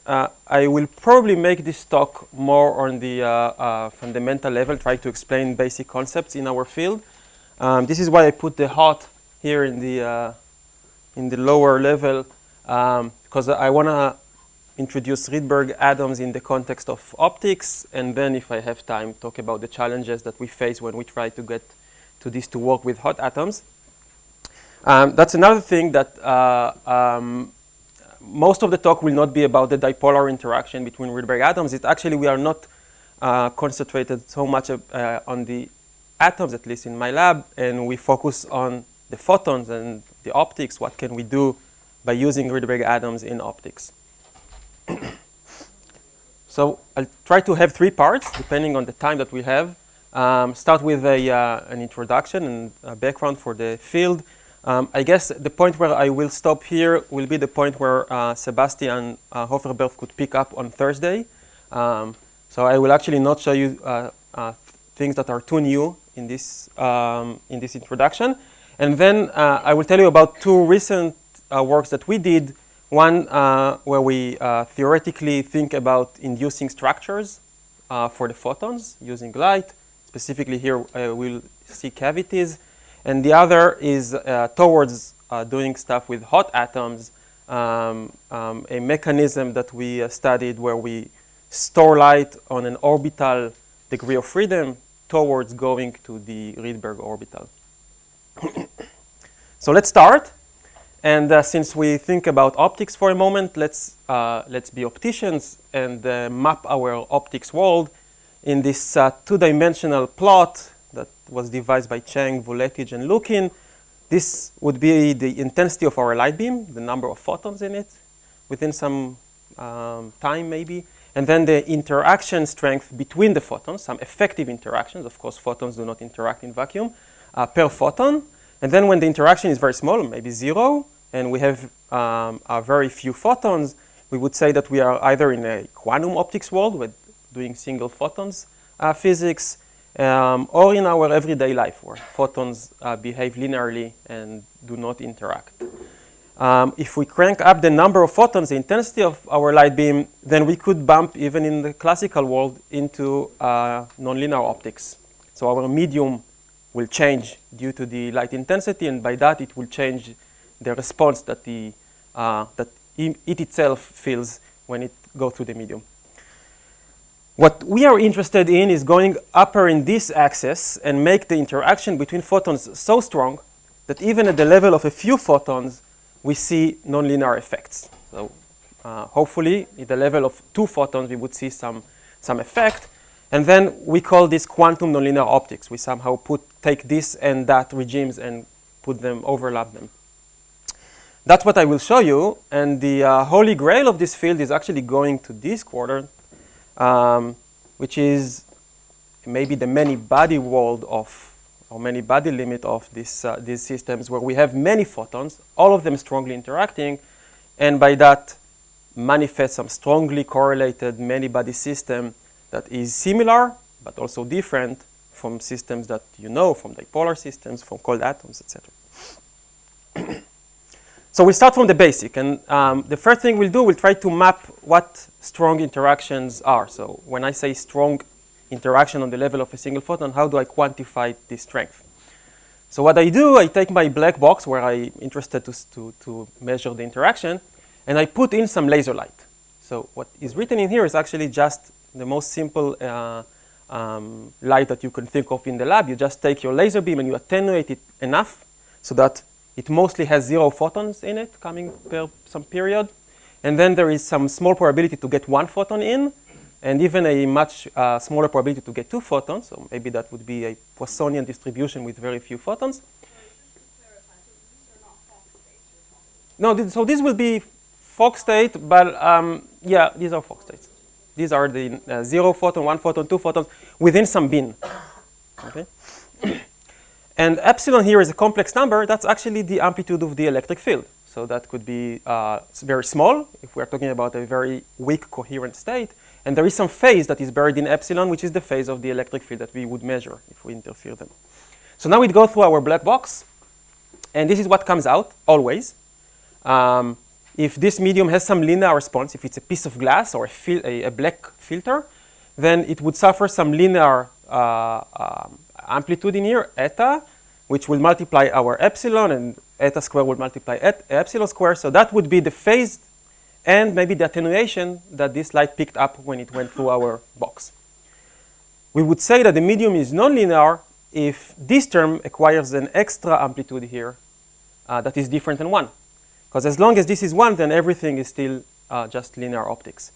I will probably make this talk more on the fundamental level, try to explain basic concepts in our field. This is why I put the hot here in the lower level, because I want to introduce Rydberg atoms in the context of optics, and then if I have time, talk about the challenges that we face when we try to get to this to work with hot atoms. That's another thing that most of the talk will not be about the dipolar interaction between Rydberg atoms. It actually, we are not concentrated so much on the atoms, at least in my lab, and we focus on the photons and the optics. What can we do by using Rydberg atoms in optics? So I'll try to have 3 parts, depending on the time that we have. Start with an introduction and a background for the field. I guess the point where I will stop here will be the point where Sebastian Hoferberg could pick up on Thursday. So I will actually not show you things that are too new in this introduction. And then I will tell you about 2 recent works that we did. One where we theoretically think about inducing structures for the photons using light. Specifically here, we'll see cavities. And the other is towards doing stuff with hot atoms, a mechanism that we studied where we store light on an orbital degree of freedom towards going to the Rydberg orbital. So let's start. And since we think about optics for a moment, let's be opticians and map our optics world in this 2-dimensional plot that was devised by Chang, Vuletic, and Lukin. This would be the intensity of our light beam, the number of photons in it, within some time maybe. And then the interaction strength between the photons, some effective interactions. Of course, photons do not interact in vacuum, per photon. And then when the interaction is very small, maybe 0, and we have very few photons, we would say that we are either in a quantum optics world with doing single photons physics, or in our everyday life where photons behave linearly and do not interact. If we crank up the number of photons, the intensity of our light beam, then we could bump even in the classical world into nonlinear optics. So our medium will change due to the light intensity, and by that it will change the response that it itself feels when it goes through the medium. What we are interested in is going upper in this axis and make the interaction between photons so strong that even at the level of a few photons, we see nonlinear effects. So hopefully, at the level of 2 photons, we would see some effect. And then we call this quantum nonlinear optics. We somehow take this and that regimes and overlap them. That's what I will show you. And the holy grail of this field is actually going to this quarter, which is maybe the many-body world or many-body limit of these systems, where we have many photons, all of them strongly interacting, and by that manifest some strongly correlated many-body system that is similar but also different from systems that you know, from dipolar systems, from cold atoms, etc. So we'll start from the basic, and the first thing we'll do, we'll try to map what strong interactions are. So when I say strong interaction on the level of a single photon, how do I quantify this strength? So what I do, I take my black box where I'm interested to measure the interaction, and I put in some laser light. So what is written in here is actually just the most simple light that you can think of in the lab. You just take your laser beam and you attenuate it enough so that it mostly has 0 photons in it coming per some period. And then there is some small probability to get 1 photon in, and even a much smaller probability to get 2 photons. So maybe that would be a Poissonian distribution with very few photons. No, so this will be Fock state, but yeah, these are Fock states. These are the 0 photon, 1 photon, 2 photons within some bin. Okay? And epsilon here is a complex number. That's actually the amplitude of the electric field. So that could be very small if we're talking about a very weak coherent state. And there is some phase that is buried in epsilon, which is the phase of the electric field that we would measure if we interfere them. So now we'd go through our black box. And this is what comes out always. if this medium has some linear response, if it's a piece of glass or a black filter, then it would suffer some linear amplitude in here, eta, which will multiply our epsilon, and eta square will multiply epsilon square. So that would be the phase and maybe the attenuation that this light picked up when it went through our box. We would say that the medium is nonlinear if this term acquires an extra amplitude here that is different than 1. Because as long as this is 1, then everything is still just linear optics.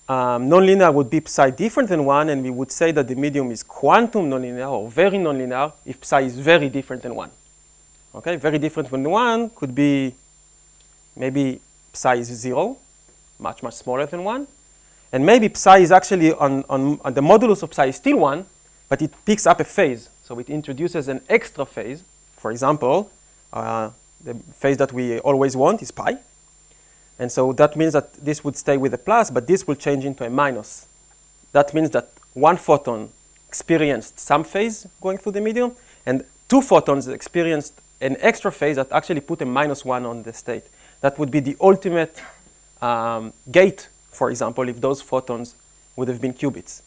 Nonlinear would be psi different than 1, and we would say that the medium is quantum nonlinear or very nonlinear if psi is very different than 1. Okay, very different than 1 could be maybe psi is 0, much, much smaller than 1. And maybe psi is actually on the modulus of psi is still 1, but it picks up a phase. So it introduces an extra phase. For example, the phase that we always want is pi. And so that means that this would stay with a plus, but this will change into a minus. That means that one photon experienced some phase going through the medium, and two photons experienced an extra phase that actually put a -1 on the state. That would be the ultimate gate, for example, if those photons would have been qubits.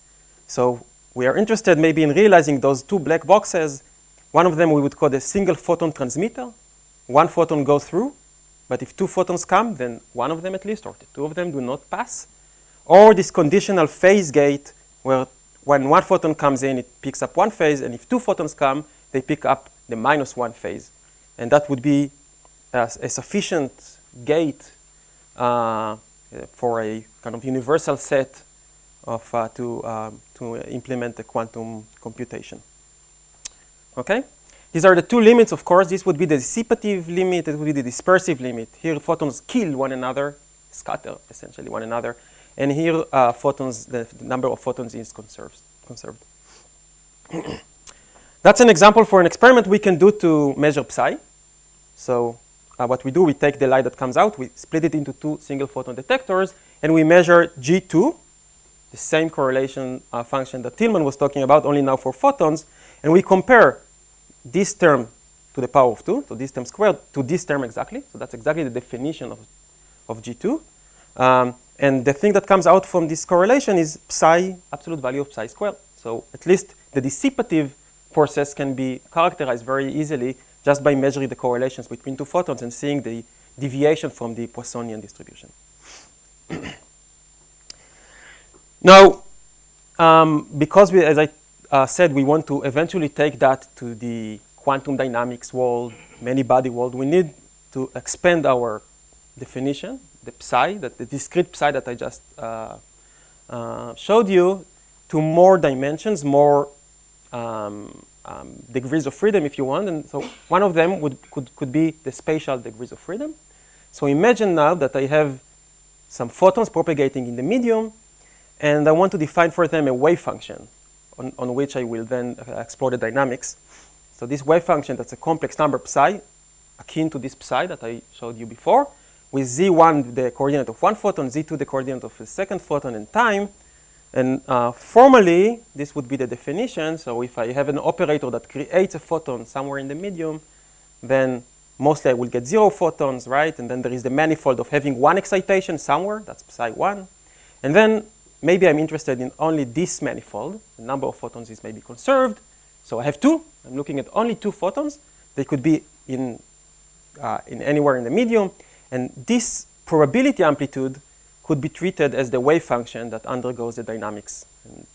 So we are interested maybe in realizing those two black boxes. One of them we would call a single photon transmitter. One photon goes through, but if two photons come, then one of them at least, or the two of them do not pass. Or this conditional phase gate, where when one photon comes in, it picks up one phase, and if two photons come, they pick up the -1 phase. And that would be a sufficient gate for a kind of universal set of to implement the quantum computation. Okay? These are the two limits, of course. This would be the dissipative limit. It would be the dispersive limit. Here, photons kill one another, scatter essentially one another. And here, photons, the number of photons is conserved. That's an example for an experiment we can do to measure psi. So what we do, we take the light that comes out, we split it into two single photon detectors, and we measure G2, the same correlation function that Tillman was talking about, only now for photons, and we compare this term to the power of 2, so this term squared, to this term exactly. So that's exactly the definition of G2. And the thing that comes out from this correlation is psi, absolute value of psi squared. So at least the dissipative process can be characterized very easily just by measuring the correlations between two photons and seeing the deviation from the Poissonian distribution. Now, because as I said, we want to eventually take that to the quantum dynamics world, many-body world, we need to expand our definition, the psi, the discrete psi that I just showed you, to more dimensions, more degrees of freedom, if you want. And so one of them could be the spatial degrees of freedom. So imagine now that I have some photons propagating in the medium, and I want to define for them a wave function on which I will then explore the dynamics. So this wave function, that's a complex number psi, akin to this psi that I showed you before, with z1 the coordinate of one photon, z2 the coordinate of the second photon, and time. And formally, this would be the definition. So if I have an operator that creates a photon somewhere in the medium, then mostly I will get 0 photons, right? And then there is the manifold of having one excitation somewhere, that's psi 1. And then maybe I'm interested in only this manifold. The number of photons is maybe conserved. So I have 2. I'm looking at only 2 photons. They could be in anywhere in the medium. And this probability amplitude could be treated as the wave function that undergoes the dynamics, and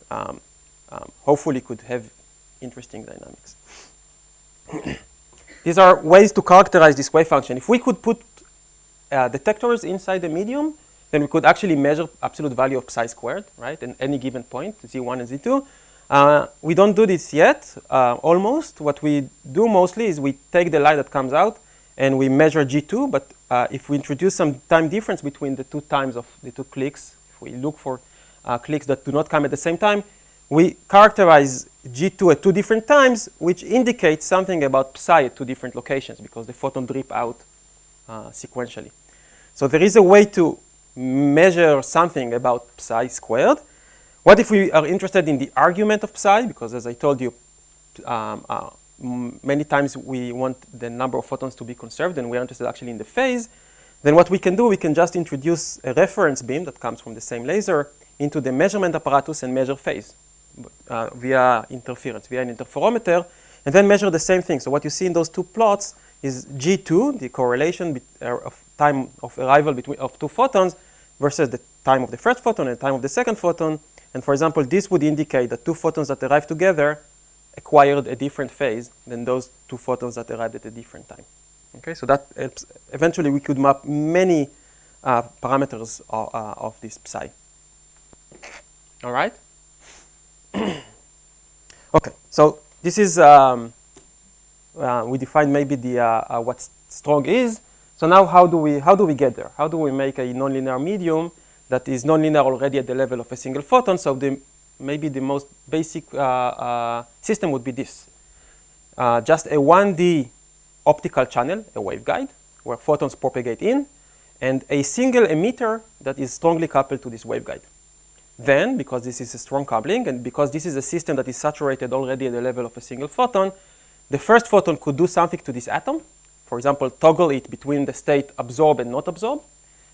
hopefully could have interesting dynamics. These are ways to characterize this wave function. If we could put detectors inside the medium, then we could actually measure absolute value of psi squared, right, at any given point, z1 and z2. We don't do this yet, almost. What we do mostly is we take the light that comes out and we measure G2, but if we introduce some time difference between the two times of the two clicks, if we look for clicks that do not come at the same time, we characterize G2 at 2 different times, which indicates something about psi at 2 different locations, because the photon drip out sequentially. So there is a way to measure something about psi squared. What if we are interested in the argument of psi? Because as I told you, many times we want the number of photons to be conserved, and we're interested actually in the phase. then what we can do, we can just introduce a reference beam that comes from the same laser into the measurement apparatus and measure phase via interference, via an interferometer, and then measure the same thing. So what you see in those two plots is G2, the correlation of time of arrival of two photons versus the time of the first photon and time of the second photon. And for example, this would indicate that two photons that arrive together acquired a different phase than those two photons that arrived at a different time. Okay, so that helps. Eventually, we could map many parameters of this psi. All right. Okay, so this is we defined maybe the what strong is. So now, how do we get there? How do we make a nonlinear medium that is nonlinear already at the level of a single photon? So maybe the most basic system would be this: just a 1D optical channel, a waveguide, where photons propagate in, and a single emitter that is strongly coupled to this waveguide. Then, because this is a strong coupling, and because this is a system that is saturated already at the level of a single photon, the first photon could do something to this atom. For example, toggle it between the state absorb and not absorb.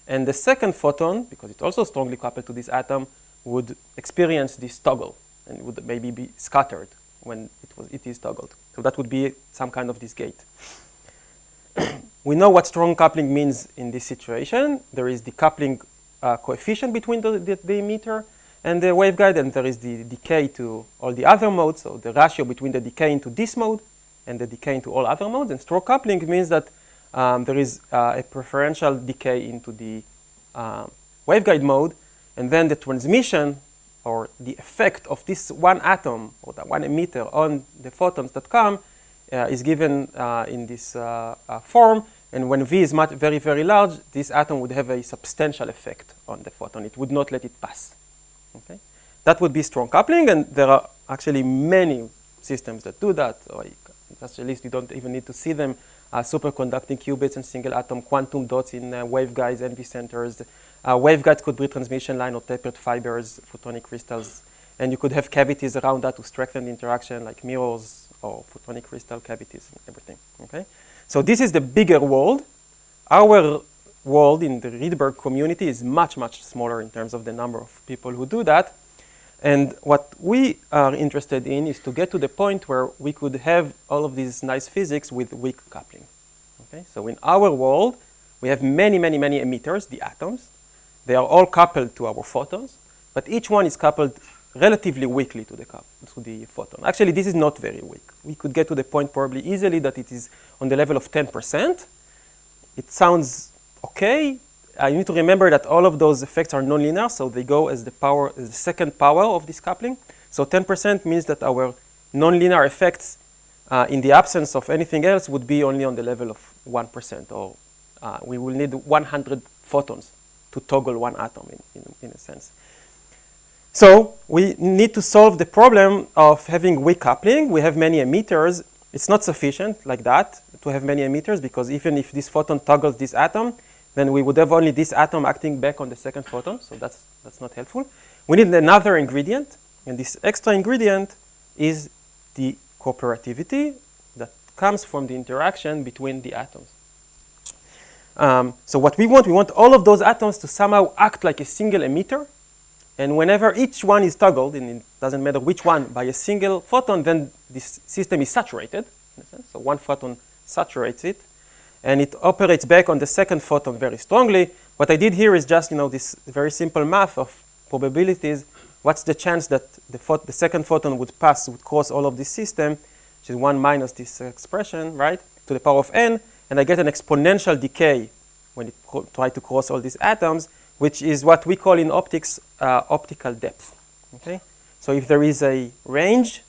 And the second photon, because it's also strongly coupled to this atom, would experience this toggle and would maybe be scattered when it is toggled. So that would be some kind of this gate. We know what strong coupling means in this situation. There is the coupling coefficient between the emitter and the waveguide, and there is the decay to all the other modes, so the ratio between the decay into this mode and the decay into all other modes. And strong coupling means that there is a preferential decay into the waveguide mode, and then the transmission or the effect of this one atom or that one emitter on the photons that come is given in this form. And when V is very, very large, this atom would have a substantial effect on the photon. It would not let it pass. Okay? That would be strong coupling, and there are actually many systems that do that. Or at least you don't even need to see them. Superconducting qubits and single atom quantum dots in waveguides, NV centers. Waveguides could be transmission line or tapered fibers, photonic crystals. And you could have cavities around that to strengthen the interaction, like mirrors or photonic crystal cavities and everything. Okay? So this is the bigger world. Our world in the Rydberg community is much, much smaller in terms of the number of people who do that. And what we are interested in is to get to the point where we could have all of these nice physics with weak coupling. Okay? So in our world, we have many, many, many emitters, the atoms. They are all coupled to our photons, but each one is coupled relatively weakly to the photon. Actually, this is not very weak. We could get to the point probably easily that it is on the level of 10%. It sounds okay. You need to remember that all of those effects are nonlinear, so they go as the second power of this coupling. So 10% means that our nonlinear effects in the absence of anything else would be only on the level of 1%, or we will need 100 photons to toggle one atom in a sense. So we need to solve the problem of having weak coupling. We have many emitters. It's not sufficient like that to have many emitters, because even if this photon toggles this atom, then we would have only this atom acting back on the second photon. So that's not helpful. We need another ingredient, and this extra ingredient is the cooperativity that comes from the interaction between the atoms. So what we want all of those atoms to somehow act like a single emitter. And whenever each one is toggled, and it doesn't matter which one, by a single photon, then this system is saturated. In a sense. So one photon saturates it, and it operates back on the second photon very strongly. What I did here is just this very simple math of probabilities. What's the chance that the second photon would cross all of this system, which is 1 minus this expression, right, to the power of n, and I get an exponential decay when it try to cross all these atoms, which is what we call in optics optical depth. Okay? So if there is a range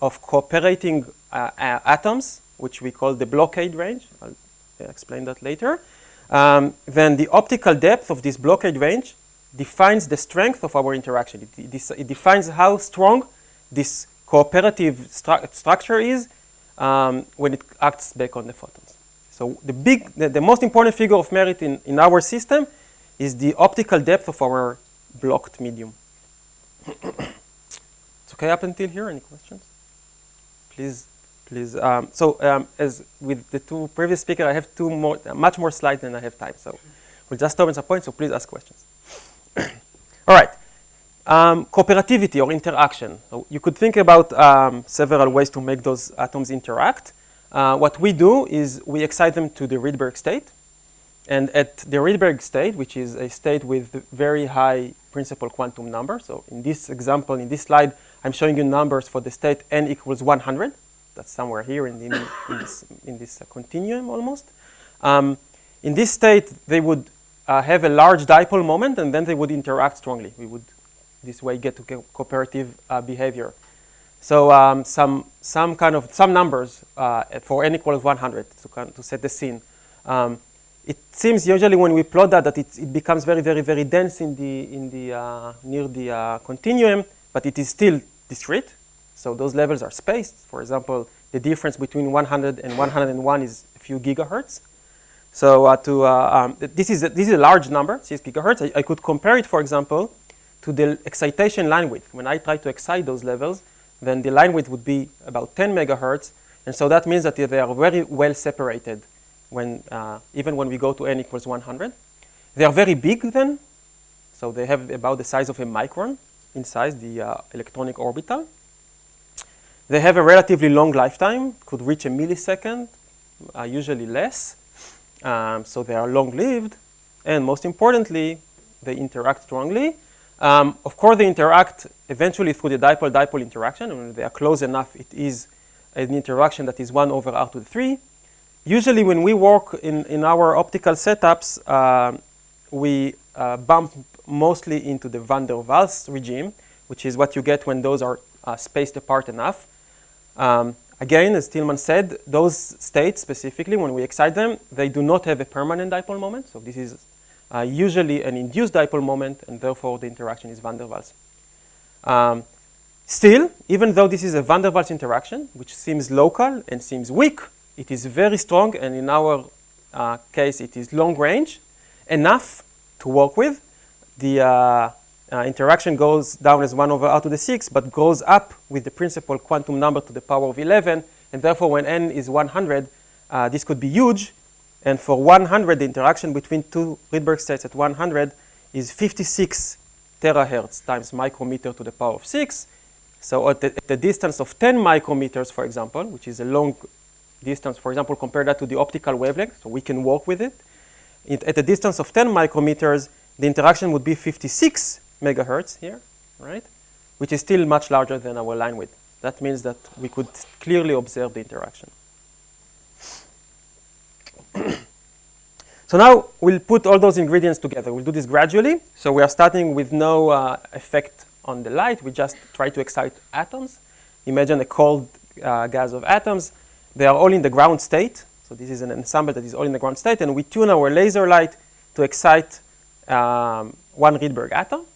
of cooperating atoms, which we call the blockade range, I'll explain that later, then the optical depth of this blockade range defines the strength of our interaction. It defines how strong this cooperative structure is when it acts back on the photons. So the most important figure of merit in our system is the optical depth of our blocked medium. It's okay up until here? Any questions? Please. As with the two previous speakers, I have much more slides than I have time. So We'll just stop at some point, so please ask questions. All right. Cooperativity or interaction. So you could think about several ways to make those atoms interact. What we do is we excite them to the Rydberg state. And at the Rydberg state, which is a state with very high principal quantum number. So in this example, in this slide, I'm showing you numbers for the state n equals 100. That's somewhere here in this continuum almost. In this state, they would have a large dipole moment, and then they would interact strongly. We would this way get to cooperative behavior. So some numbers for n equals 100 to set the scene. It seems usually when we plot that it becomes very, very, very dense in the near the continuum, but it is still discrete. So those levels are spaced. For example, the difference between 100 and 101 is a few gigahertz. So this is a large number, 6 gigahertz. I could compare it, for example, to the excitation line width. When I try to excite those levels, then the line width would be about 10 megahertz. And so that means that they are very well separated when, even when we go to n equals 100. They are very big then. So they have about the size of a micron in size, the electronic orbital. They have a relatively long lifetime, could reach a millisecond, usually less. So they are long-lived. And most importantly, they interact strongly. Of course, they interact eventually through the dipole-dipole interaction. And when they are close enough, it is an interaction that is 1 over r to the 3. Usually, when we work in our optical setups, we bump mostly into the van der Waals regime, which is what you get when those are spaced apart enough. Again, as Tillman said, those states specifically, when we excite them, they do not have a permanent dipole moment. So this is usually an induced dipole moment, and therefore the interaction is van der Waals. Still, even though this is a van der Waals interaction, which seems local and seems weak, it is very strong, and in our case, it is long range, enough to work with. The interaction goes down as 1 over r to the 6, but goes up with the principal quantum number to the power of 11, and therefore when n is 100, this could be huge. And for 100, the interaction between two Rydberg states at 100 is 56 terahertz times micrometer to the power of 6. So at the distance of 10 micrometers, for example, which is a long distance, for example, compare that to the optical wavelength, so we can work with it. At a distance of 10 micrometers, the interaction would be 56 megahertz here, right? Which is still much larger than our line width. That means that we could clearly observe the interaction. So now we'll put all those ingredients together. We'll do this gradually. So we are starting with no effect on the light. We just try to excite atoms. Imagine a cold gas of atoms. They are all in the ground state. So this is an ensemble that is all in the ground state. And we tune our laser light to excite one Rydberg atom.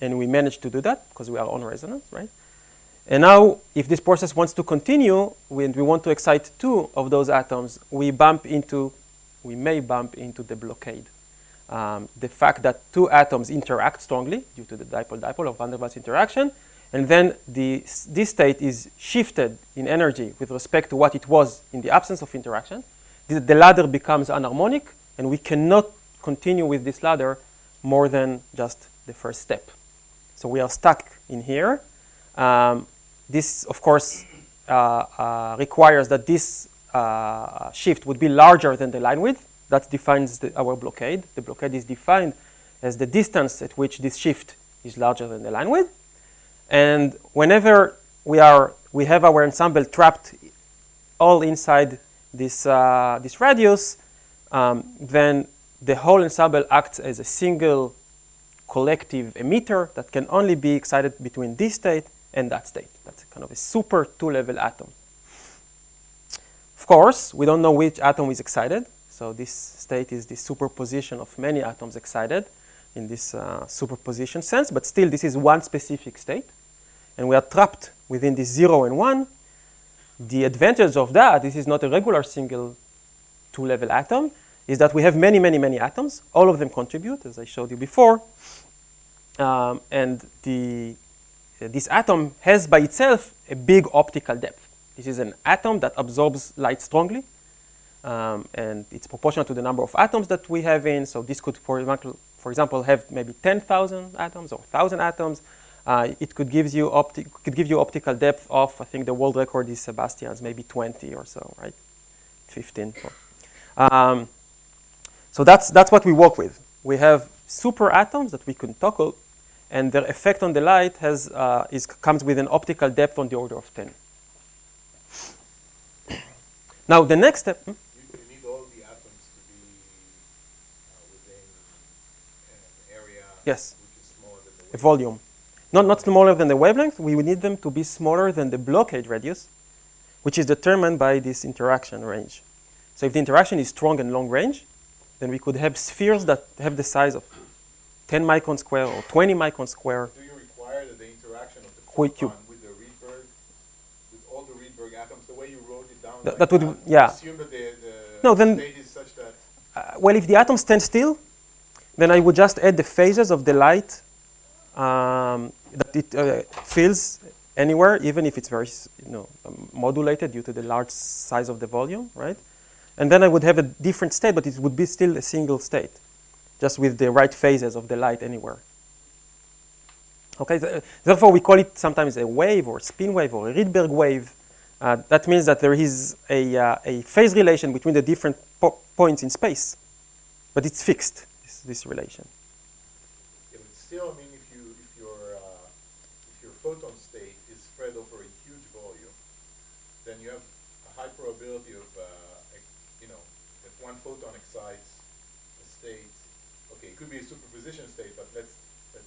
And we managed to do that because we are on resonance, right? And now, if this process wants to continue, when we want to excite two of those atoms, we may bump into the blockade. The fact that two atoms interact strongly due to the dipole-dipole or van der Waals interaction, and then this state is shifted in energy with respect to what it was in the absence of interaction. The ladder becomes anharmonic, and we cannot continue with this ladder more than just the first step. So we are stuck in here. This, of course, requires that this shift would be larger than the line width. That defines our blockade. The blockade is defined as the distance at which this shift is larger than the line width. And whenever we have our ensemble trapped all inside this radius, then the whole ensemble acts as a single collective emitter that can only be excited between this state and that state. That's kind of a super two-level atom. Of course, we don't know which atom is excited. So this state is the superposition of many atoms excited in this superposition sense. But still, this is one specific state. And we are trapped within this 0 and 1. The advantage of that, this is not a regular single two-level atom, is that we have many, many, many atoms. All of them contribute, as I showed you before. And this atom has by itself a big optical depth. This is an atom that absorbs light strongly. and it's proportional to the number of atoms that we have in. So this could, for example, have maybe 10,000 atoms or 1,000 atoms. It could give you optical depth of, I think the world record is Sebastian's, maybe 20 or so, right? 15. So that's what we work with. We have super atoms that we can toggle, and their effect on the light comes with an optical depth on the order of 10. Now the next step. You need all the atoms to be within an area Yes. which is smaller than the A volume. Not smaller than the wavelength. We would need them to be smaller than the blockade radius, which is determined by this interaction range. So if the interaction is strong and long range, then we could have spheres that have the size of 10 micron square or 20 micron square. Do you require that the interaction of the Quick photon cube. with the Rydberg, with all the Rydberg atoms, the way you wrote it down? That would, yeah. Assume that the No, then, state is such that. Well, if the atoms stand still, then I would just add the phases of the light that it feels anywhere, even if it's very, modulated due to the large size of the volume, right? And then I would have a different state, but it would be still a single state, just with the right phases of the light anywhere. Okay, therefore we call it sometimes a wave or spin wave or a Rydberg wave. That means that there is a phase relation between the different points in space, but it's fixed, this relation. Yeah, but still, I mean, if your photon state is spread over a huge volume, then you have a high probability of, that one photon excites a state. Okay, it could be a superposition state, but let's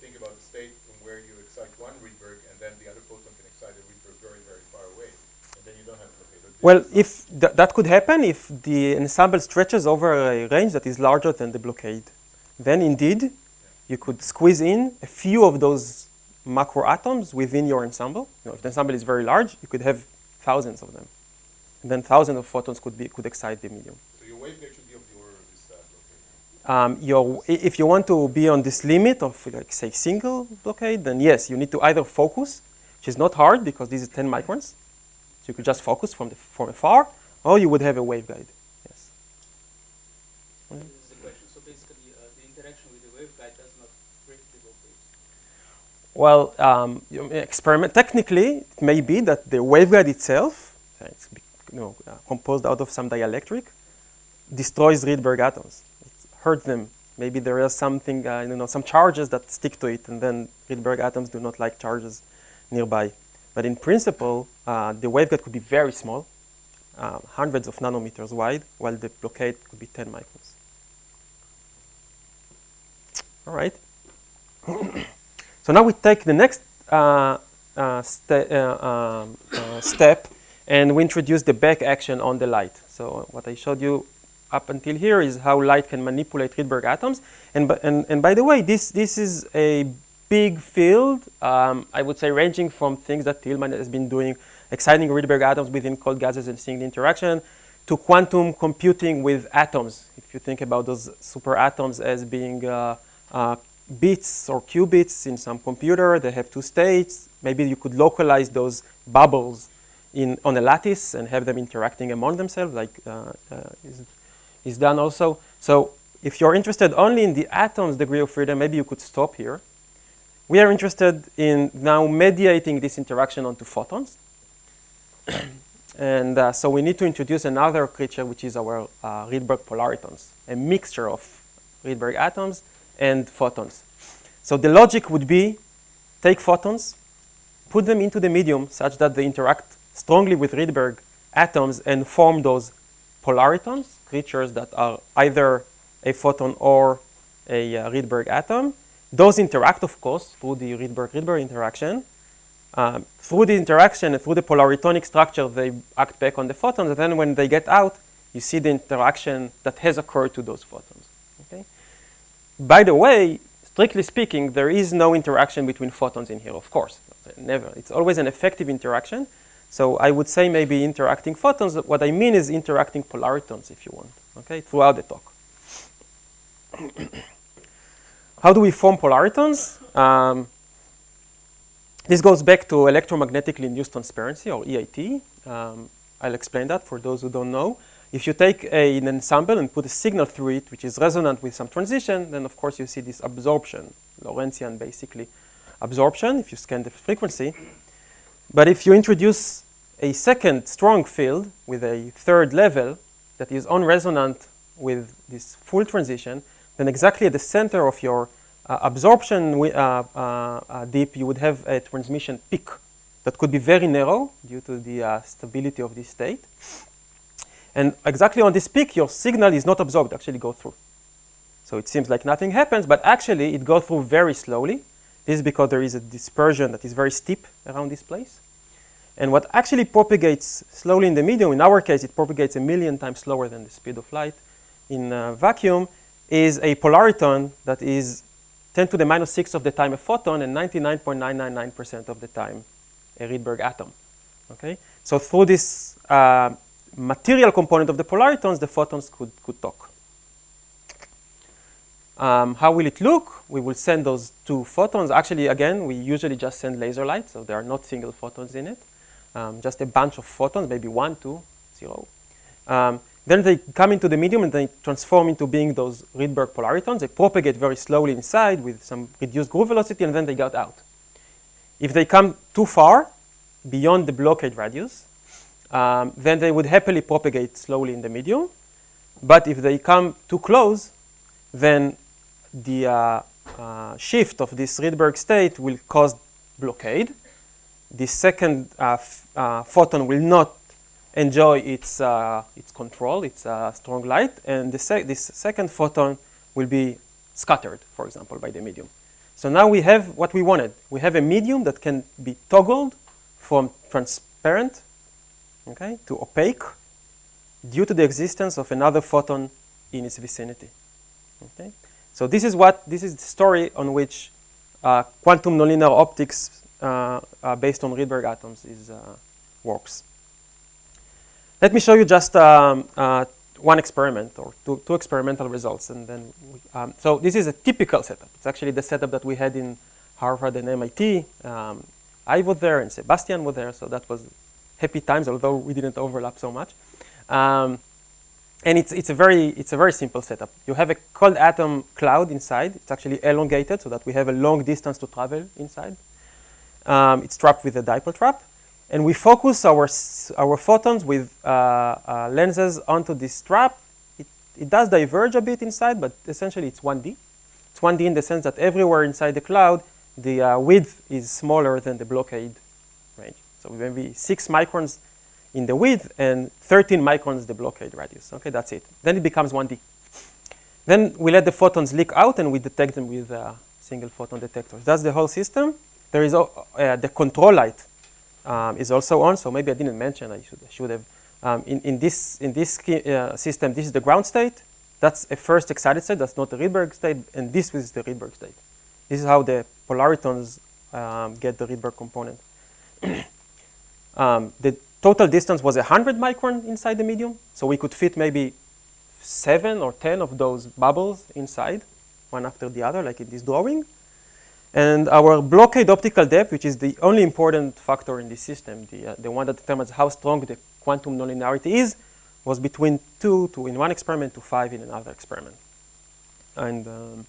think about the state from where you excite one Rydberg, and then the other photon can excite a Rydberg very, very far away, and then you don't have blockade. Well, if that could happen if the ensemble stretches over a range that is larger than the blockade, then indeed you could squeeze in a few of those macro atoms within your ensemble. If the ensemble is very large, you could have thousands of them, and then thousands of photons could excite the medium. So your waveguide should be of the order of this blockade. If you want to be on this limit of, like, say, single blockade, then yes, you need to either focus, which is not hard because this is 10 microns. So you could just focus from afar, or you would have a waveguide. Yes. This is the question. So basically, the interaction with the waveguide does not break the blockade. Well, technically, it may be that the waveguide itself, it's composed out of some dielectric, destroys Rydberg atoms. It hurts them. Maybe there is something, some charges that stick to it, and then Rydberg atoms do not like charges nearby. But in principle, the waveguide could be very small, hundreds of nanometers wide, while the blockade could be 10 microns. All right. So now we take the next step, and we introduce the back action on the light. So what I showed you up until here is how light can manipulate Rydberg atoms. And by the way, this is a big field, I would say, ranging from things that Tillman has been doing, exciting Rydberg atoms within cold gases and seeing the interaction, to quantum computing with atoms. If you think about those super atoms as being bits or qubits in some computer, they have two states. Maybe you could localize those bubbles on a lattice and have them interacting among themselves, like is done also. So if you're interested only in the atom's degree of freedom, maybe you could stop here. We are interested in now mediating this interaction onto photons. And so we need to introduce another creature, which is our Rydberg Polaritons, a mixture of Rydberg atoms and photons. So the logic would be take photons, put them into the medium such that they interact strongly with Rydberg atoms and form those Polaritons, creatures that are either a photon or a Rydberg atom. Those interact, of course, through the Rydberg-Rydberg interaction. Through the interaction and through the polaritonic structure, they act back on the photons. And then when they get out, you see the interaction that has occurred to those photons. Okay? By the way, strictly speaking, there is no interaction between photons in here, of course. Never. It's always an effective interaction. So I would say maybe interacting photons. What I mean is interacting polaritons, if you want, okay, throughout the talk. How do we form polaritons? This goes back to electromagnetically induced transparency, or EIT. I'll explain that for those who don't know. If you take an ensemble and put a signal through it, which is resonant with some transition, then of course you see this absorption, Lorentzian basically absorption, if you scan the frequency. But if you introduce a second strong field with a third level that is on-resonant with this full transition, then exactly at the center of your absorption dip, you would have a transmission peak that could be very narrow due to the stability of this state. And exactly on this peak, your signal is not absorbed, actually go through. So it seems like nothing happens, but actually it goes through very slowly. This is because there is a dispersion that is very steep around this place. And what actually propagates slowly in the medium, in our case, it propagates 1,000,000 times slower than the speed of light in vacuum, is a polariton that is 10 to the minus 6 of the time a photon and 99.999% of the time a Rydberg atom. Okay? So through this material component of the polaritons, the photons could talk. How will it look? We will send those two photons. Actually, again, we usually just send laser light, so there are not single photons in it. Just a bunch of photons, maybe 1, 2, 0. Then they come into the medium and they transform into being those Rydberg polaritons. They propagate very slowly inside with some reduced groove velocity, and then they get out. If they come too far, beyond the blockade radius, then they would happily propagate slowly in the medium. But if they come too close, then the shift of this Rydberg state will cause blockade. The second photon will not enjoy its control, its strong light, and this second photon will be scattered, for example, by the medium. So now we have what we wanted. We have a medium that can be toggled from transparent, okay, to opaque due to the existence of another photon in its vicinity. Okay? So this is the story on which quantum nonlinear optics based on Rydberg atoms works. Let me show you just one experiment or two experimental results, and then so this is a typical setup. It's actually the setup that we had in Harvard and MIT. I was there and Sebastian was there, so that was happy times, although we didn't overlap so much. And it's a very simple setup. You have a cold atom cloud inside. It's actually elongated so that we have a long distance to travel inside. It's trapped with a dipole trap. And we focus our photons with lenses onto this trap. It does diverge a bit inside, but essentially it's 1D. It's 1D in the sense that everywhere inside the cloud, the width is smaller than the blockade range. So maybe 6 microns in the width and 13 microns the blockade radius. Okay, that's it. Then it becomes 1D. Then we let the photons leak out and we detect them with single photon detectors. That's the whole system. There is the control light is also on, so maybe I didn't mention. I should have. In this system, this is the ground state. That's a first excited state. That's not the Rydberg state, and this is the Rydberg state. This is how the Polaritons get the Rydberg component. The total distance was 100 micron inside the medium, so we could fit maybe 7 or 10 of those bubbles inside, one after the other, like in this drawing. And our blockade optical depth, which is the only important factor in this system, the one that determines how strong the quantum nonlinearity is, was between 2 in one experiment to 5 in another experiment. And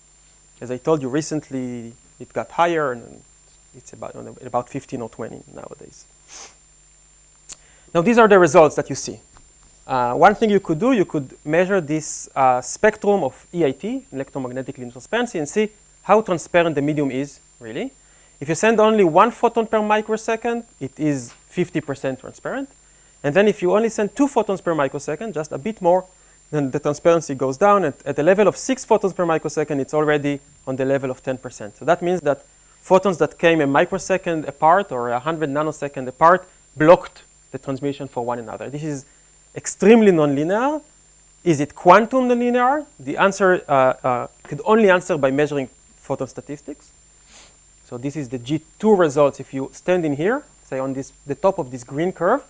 as I told you recently, it got higher, and it's about 15 or 20 nowadays. Now these are the results that you see. One thing you could do, you could measure this spectrum of EIT, electromagnetic limit transparency, and see how transparent the medium is, really. If you send only 1 photon per microsecond, it is 50% transparent. And then if you only send 2 photons per microsecond, just a bit more, then the transparency goes down. At the level of 6 photons per microsecond, it's already on the level of 10%. So that means that photons that came a microsecond apart or 100 nanosecond apart blocked the transmission for one another. This is extremely nonlinear. Is it quantum nonlinear? The answer could only answer by measuring photon statistics. So this is the G2 results. If you stand in here, say on the top of this green curve,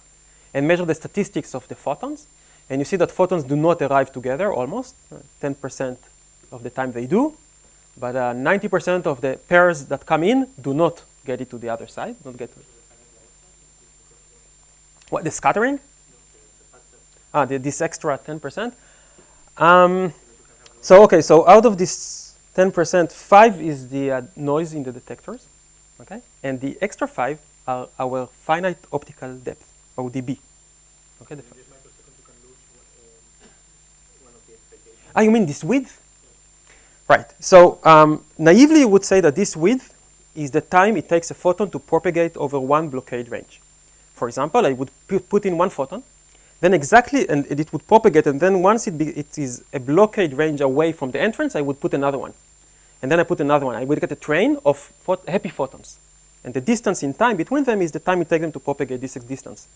and measure the statistics of the photons, and you see that photons do not arrive together almost. 10% of the time they do, but 90% of the pairs that come in do not get it to the other side, don't get it. What, the scattering? This extra 10%. So out of this 10%, 5 is the noise in the detectors, okay? And the extra 5 are our finite optical depth, ODB. Okay. This microsecond you can lose one of the expectations. You mean this width? Right. So naively, you would say that this width is the time it takes a photon to propagate over one blockade range. For example, I would put in one photon, then and it would propagate, and then once it is a blockade range away from the entrance, I would put another one. And then I put another one. I would get a train of happy photons. And the distance in time between them is the time it takes them to propagate this distance.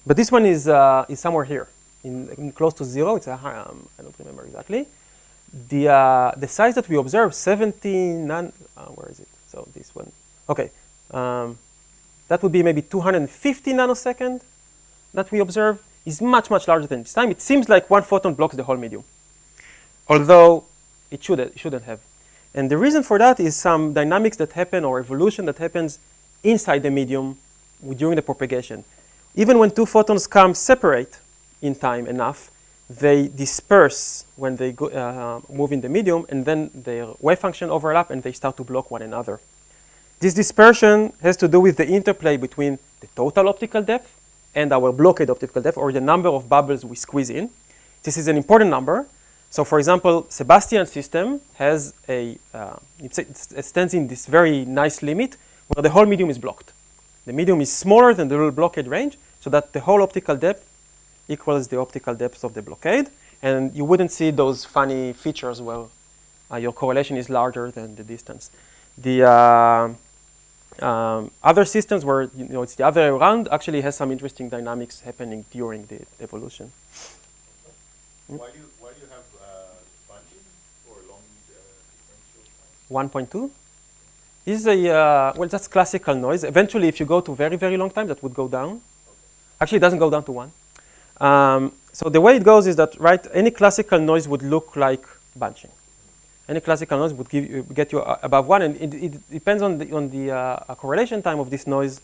But this one is somewhere here, in close to 0. It's I don't remember exactly. The size that we observe, 17 where is it? So this one. Okay. That would be maybe 250 nanosecond that we observe is much, much larger than this time. It seems like one photon blocks the whole medium, although it shouldn't have. And the reason for that is some dynamics that happen or evolution that happens inside the medium during the propagation. Even when two photons come separate in time enough, they disperse when they move in the medium, and then their wave function overlap and they start to block one another. This dispersion has to do with the interplay between the total optical depth and our blockade optical depth, or the number of bubbles we squeeze in. This is an important number. So for example, Sebastian's system has it stands in this very nice limit where the whole medium is blocked. The medium is smaller than the little blockade range, so that the whole optical depth equals the optical depth of the blockade. And you wouldn't see those funny features where your correlation is larger than the distance. The other systems where it's the other way around actually has some interesting dynamics happening during the evolution. Why do you have bunching for long differential times? 1.2 is well, that's classical noise. Eventually, if you go to very, very long time, that would go down. Okay. Actually, it doesn't go down to 1. So the way it goes is that, right, any classical noise would look like bunching. Any classical noise would get you above 1, and it depends on the correlation time of this noise.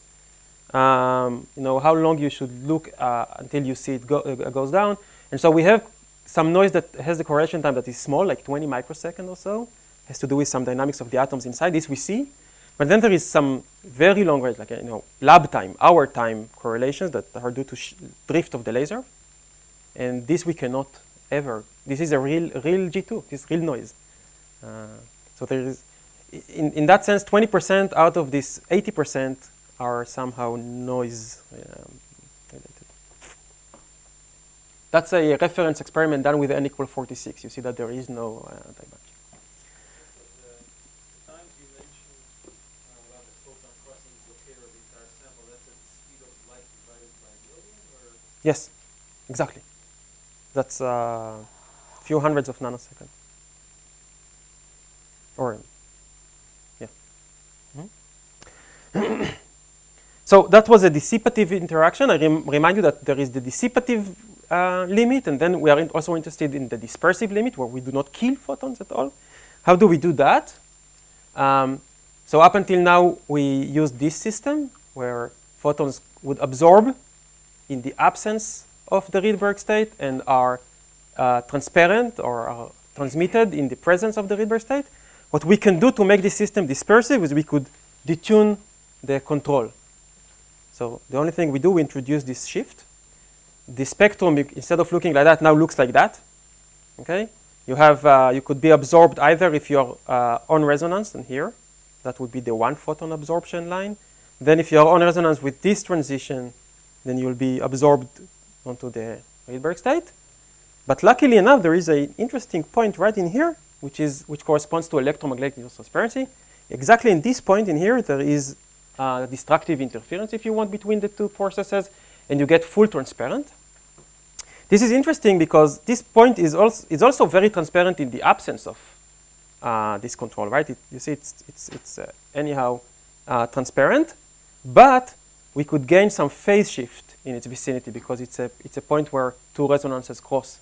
How long you should look until you see it goes down. And so we have some noise that has the correlation time that is small, like 20 microseconds or so. Has to do with some dynamics of the atoms inside. This we see. But then there is some very long range, like lab time, hour time correlations that are due to drift of the laser. And this we cannot ever. This is a real G2. This is real noise. So there is, in that sense, 20% out of this 80% are somehow noise related. That's a reference experiment done with n equal 46. You see that there is no anti-bunching. The times you mentioned about the photon crossing blockade of the entire sample, that's at the speed of light divided by a million, or? Yes, exactly. That's a few hundreds of nanoseconds. Or, yeah. Mm-hmm. So that was a dissipative interaction. I remind you that there is the dissipative limit, and then we are also interested in the dispersive limit, where we do not kill photons at all. How do we do that? So up until now, we used this system, where photons would absorb in the absence of the Rydberg state and are transparent or are transmitted in the presence of the Rydberg state. What we can do to make this system dispersive is we could detune the control. So the only thing we do, we introduce this shift. The spectrum, instead of looking like that, now looks like that. Okay? You could be absorbed either if you're on resonance, and here, that would be the 1 photon absorption line. Then if you're on resonance with this transition, then you'll be absorbed onto the Rydberg state. But luckily enough, there is an interesting point right in here, which corresponds to electromagnetic transparency. Exactly in this point in here, there is destructive interference, if you want, between the two processes, and you get full transparent. This is interesting because this point is also very transparent in the absence of this control, right? You see, it's anyhow transparent, but we could gain some phase shift in its vicinity because it's a point where two resonances cross.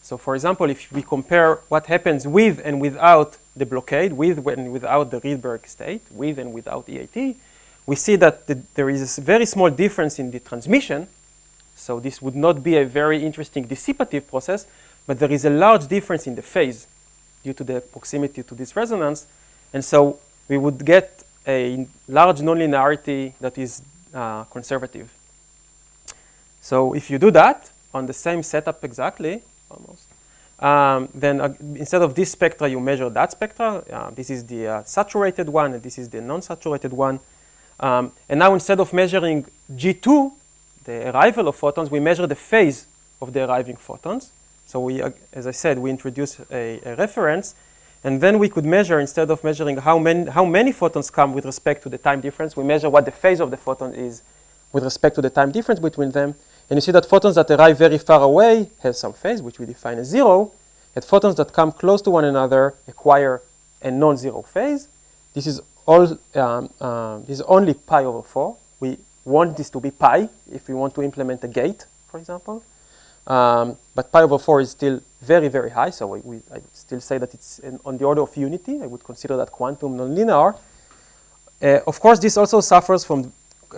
So for example, if we compare what happens with and without the blockade, with and without the Rydberg state, with and without EIT, we see that there is a very small difference in the transmission, So this would not be a very interesting dissipative process, but there is a large difference in the phase due to the proximity to this resonance. And so we would get a large nonlinearity that is conservative. So if you do that on the same setup exactly, almost, then instead of this spectra, you measure that spectra. This is the saturated one, and this is the non-saturated one. And now instead of measuring G2, the arrival of photons, we measure the phase of the arriving photons. So we, as I said, we introduce a reference. And then we could measure, instead of measuring how many photons come with respect to the time difference, we measure what the phase of the photon is with respect to the time difference between them. And you see that photons that arrive very far away have some phase, which we define as 0. And photons that come close to one another acquire a non-zero phase. This is all. This is only pi over 4. We want this to be pi if we want to implement a gate, for example. But pi over 4 is still very, very high. So I still say that it's on the order of unity. I would consider that quantum nonlinear. Of course, this also suffers from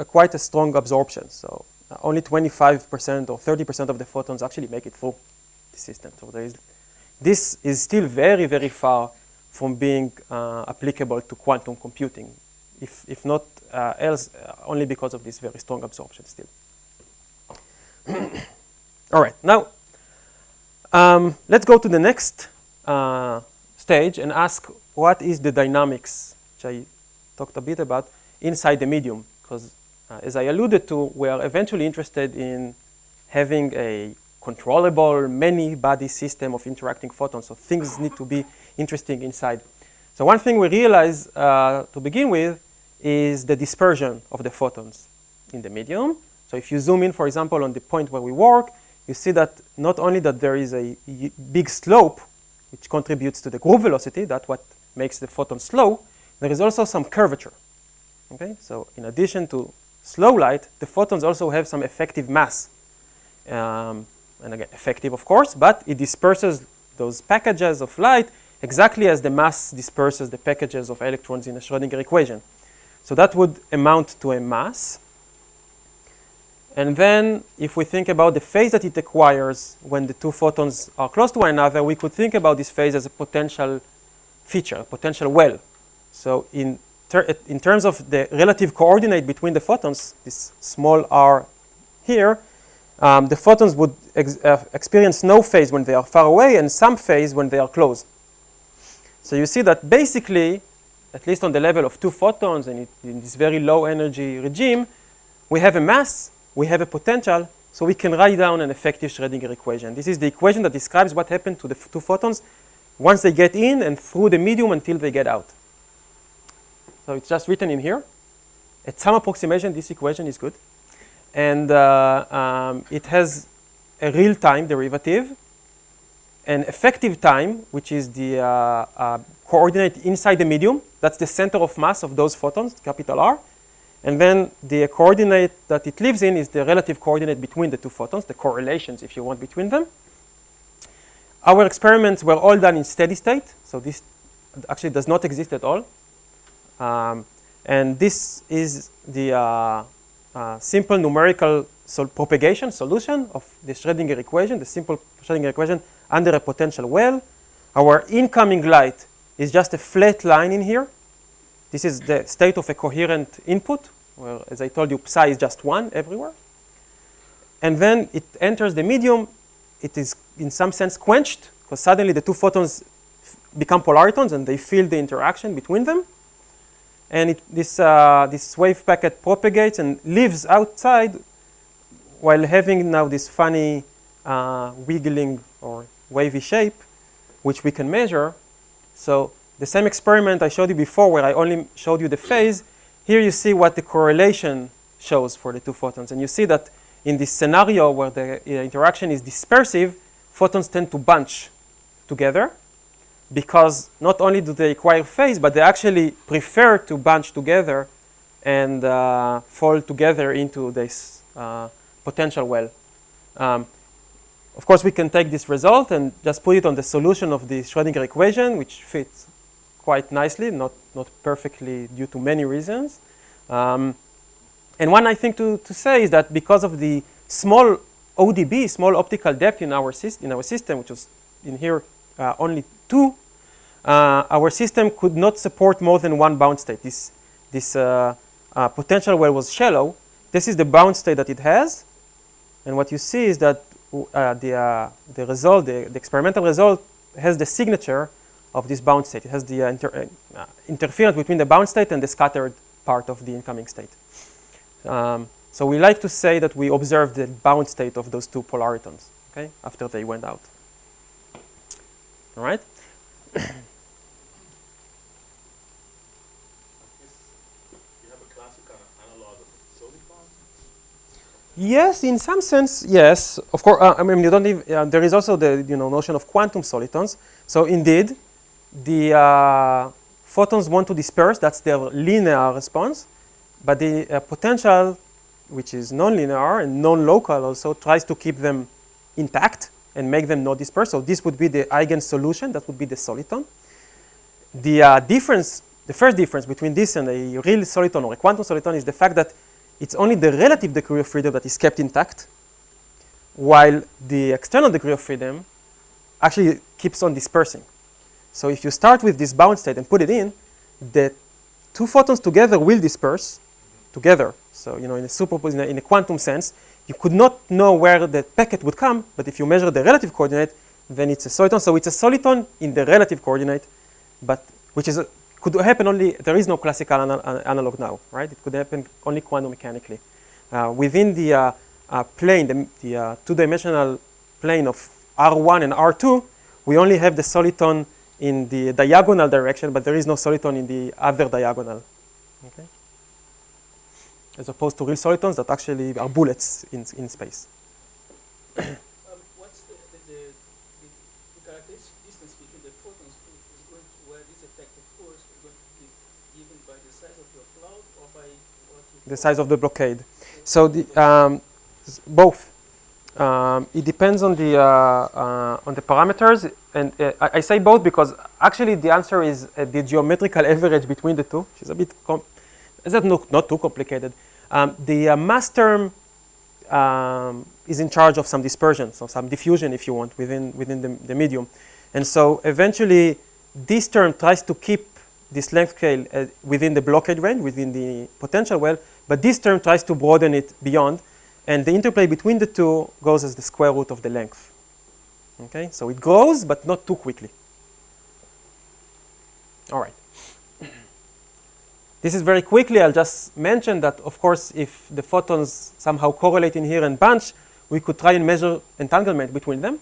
quite a strong absorption. So only 25% or 30% of the photons actually make it through the system. So this is still very, very far from being applicable to quantum computing, if not else, only because of this very strong absorption still. All right, now let's go to the next stage and ask what is the dynamics, which I talked a bit about, inside the medium. Because as I alluded to, we are eventually interested in having a controllable many-body system of interacting photons. So things need to be interesting inside. So one thing we realize to begin with is the dispersion of the photons in the medium. So if you zoom in, for example, on the point where we work, you see that not only that there is a big slope, which contributes to the groove velocity, that's what makes the photon slow, there is also some curvature. Okay? So in addition to slow light, the photons also have some effective mass. And again, effective, of course, but it disperses those packages of light exactly as the mass disperses the packages of electrons in a Schrödinger equation. So that would amount to a mass. And then if we think about the phase that it acquires when the two photons are close to one another, we could think about this phase as a potential feature, a potential well. So in terms of the relative coordinate between the photons, this small r here, the photons would experience no phase when they are far away and some phase when they are close. So you see that basically, at least on the level of two photons and in this very low energy regime, we have a mass, we have a potential, so we can write down an effective Schrödinger equation. This is the equation that describes what happened to the two photons once they get in and through the medium until they get out. So it's just written in here. At some approximation, this equation is good. And it has a real-time derivative, an effective time, which is the coordinate inside the medium. That's the center of mass of those photons, capital R. And then the coordinate that it lives in is the relative coordinate between the two photons, the correlations, if you want, between them. Our experiments were all done in steady state, so this actually does not exist at all. And this is the simple numerical propagation solution of the Schrödinger equation, the simple Schrödinger equation under a potential well. Our incoming light is just a flat line in here. This is the state of a coherent input, where, as I told you, psi is just 1 everywhere. And then it enters the medium. It is, in some sense, quenched, because suddenly the two photons become polaritons, and they feel the interaction between them. And this wave packet propagates and lives outside while having now this funny wiggling or wavy shape, which we can measure. So the same experiment I showed you before, where I only showed you the phase, here you see what the correlation shows for the two photons. And you see that in this scenario where the interaction is dispersive, photons tend to bunch together, because not only do they acquire phase, but they actually prefer to bunch together and fall together into this potential well. Of course, we can take this result and just put it on the solution of the Schrödinger equation, which fits quite nicely, not perfectly due to many reasons. And one I think to say is that because of the small ODB, small optical depth in our system, which was in here only 2, our system could not support more than one bound state. This potential well was shallow. This is the bound state that it has, and what you see is that the result, the experimental result, has the signature of this bound state. It has the interference between the bound state and the scattered part of the incoming state. So we like to say that we observed the bound state of those 2 polaritons, okay, after they went out. All right? You have a classical analog of silicon? Yes, in some sense, yes. Of course, I mean, you don't need, there is also the notion of quantum solitons. So indeed, the photons want to disperse. That's their linear response. But the potential, which is nonlinear and non-local, also tries to keep them intact and make them not disperse. So this would be the eigen solution. That would be the soliton. The difference, the first difference between this and a real soliton or a quantum soliton is the fact that it's only the relative degree of freedom that is kept intact, while the external degree of freedom actually keeps on dispersing. So if you start with this bound state and put it in, the 2 photons together will disperse together. So in a quantum sense, you could not know where the packet would come, but if you measure the relative coordinate, then it's a soliton. So it's a soliton in the relative coordinate, but which is could happen only, there is no classical analog now, right? It could happen only quantum mechanically. Within the plane, the 2-dimensional plane of R1 and R2, we only have the soliton in the diagonal direction, but there is no soliton in the other diagonal, okay? As opposed to real solitons that actually are bullets in space. What's the characteristic distance between the photons is going to, where this effective force is going to be given by the size of your cloud or by what you The size of the blockade. So both. It depends on the parameters, and I say both because actually the answer is the geometrical average between the two, which is a bit not too complicated. The mass term is in charge of some dispersion, so some diffusion, if you want, within the medium, and so eventually this term tries to keep this length scale within the blockade range, within the potential well, but this term tries to broaden it beyond. And the interplay between the two goes as the square root of the length. Okay, so it grows, but not too quickly. All right. This is very quickly. I'll just mention that, of course, if the photons somehow correlate in here and bunch, we could try and measure entanglement between them.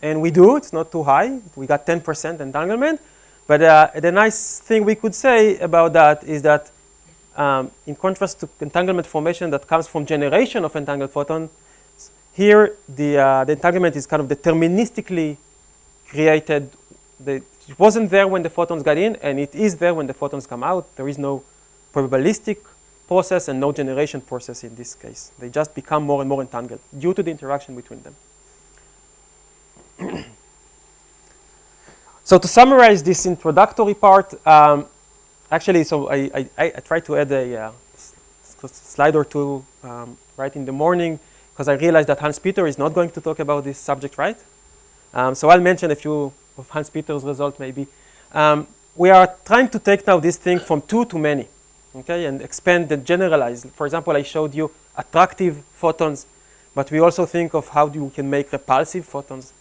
And we do. It's not too high. We got 10% entanglement. But the nice thing we could say about that is that in contrast to entanglement formation that comes from generation of entangled photons, here the entanglement is kind of deterministically created. It wasn't there when the photons got in, and it is there when the photons come out. There is no probabilistic process and no generation process in this case. They just become more and more entangled due to the interaction between them. So to summarize this introductory part, actually, so I tried to add a slide or two right in the morning because I realized that Hans-Peter is not going to talk about this subject, right? So I'll mention a few of Hans-Peter's results maybe. We are trying to take now this thing from 2 to many, okay, and expand and generalize. For example, I showed you attractive photons, but we also think of how we can make repulsive photons.